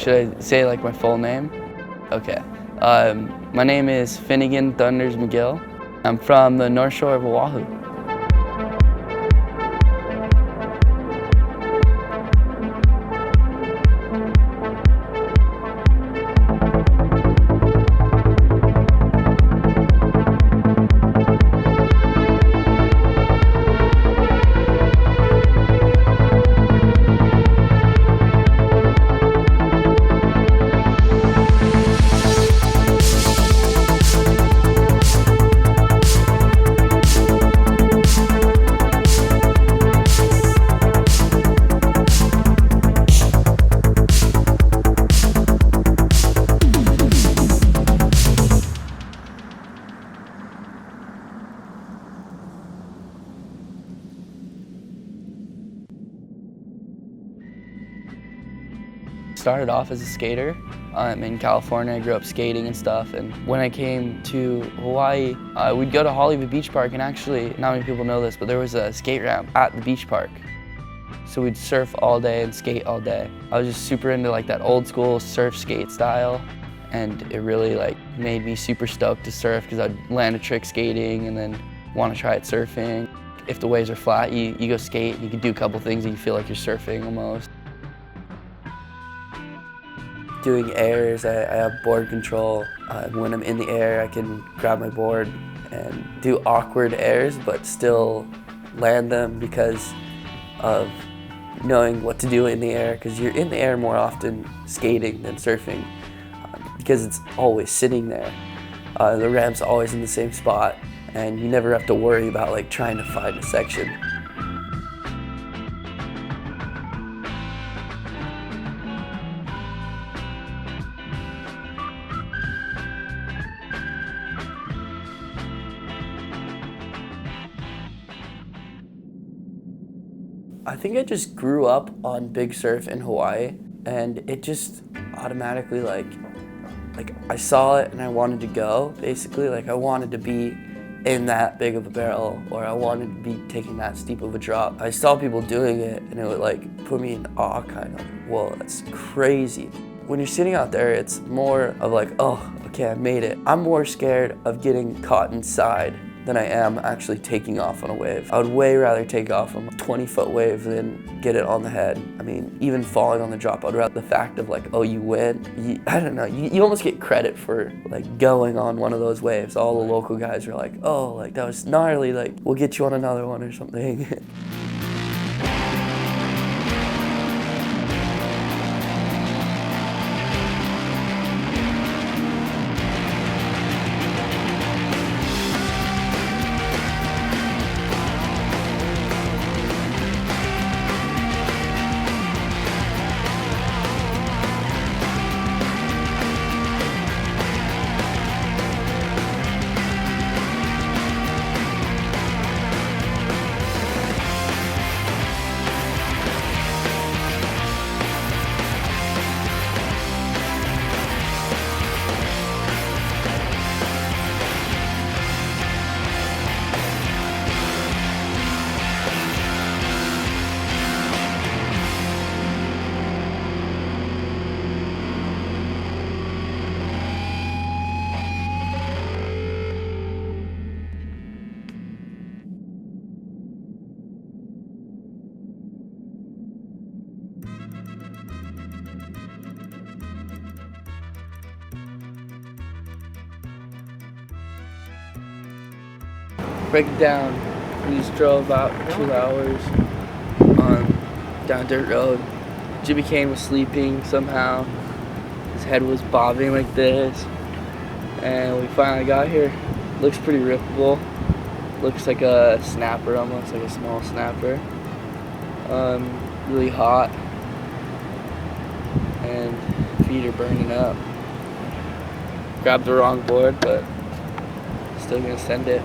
Should I say like my full name? Okay. My name is Finn McGill. I'm from the North Shore of Oahu. Started off as a skater in California. I grew up skating and stuff, and when I came to Hawaii, we'd go to Hollywood Beach Park, and actually, not many people know this, but there was a skate ramp at the beach park. So we'd surf all day and skate all day. I was just super into like that old school surf skate style, and it really like made me super stoked to surf because I'd land a trick skating and then want to try it surfing. If the waves are flat, you go skate and you can do a couple things and you feel like you're surfing almost. Doing airs, I have board control. When I'm in the air, I can grab my board and do awkward airs, but still land them because of knowing what to do in the air, because you're in the air more often skating than surfing because it's always sitting there. The ramp's always in the same spot, and you never have to worry about like trying to find a section. I think I just grew up on big surf in Hawaii, and it just automatically like I saw it and I wanted to go, basically. Like I wanted to be in that big of a barrel, or I wanted to be taking that steep of a drop. I saw people doing it and it would like put me in awe, kind of. Whoa, that's crazy. When you're sitting out there, it's more of like, oh, okay, I made it. I'm more scared of getting caught inside than I am actually taking off on a wave. I would way rather take off on a 20-foot wave than get it on the head. I mean, even falling on the drop, I'd rather the fact of like, oh, you win. I don't know, you almost get credit for like going on one of those waves. All the local guys are like, oh, like that was gnarly, like we'll get you on another one or something. Break it down. We just drove about 2 hours down a dirt road. Jimmy Kane was sleeping somehow. His head was bobbing like this. And we finally got here. Looks pretty rippable. Looks like a snapper, almost like a small snapper. Really hot. And feet are burning up. Grabbed the wrong board, but still gonna send it.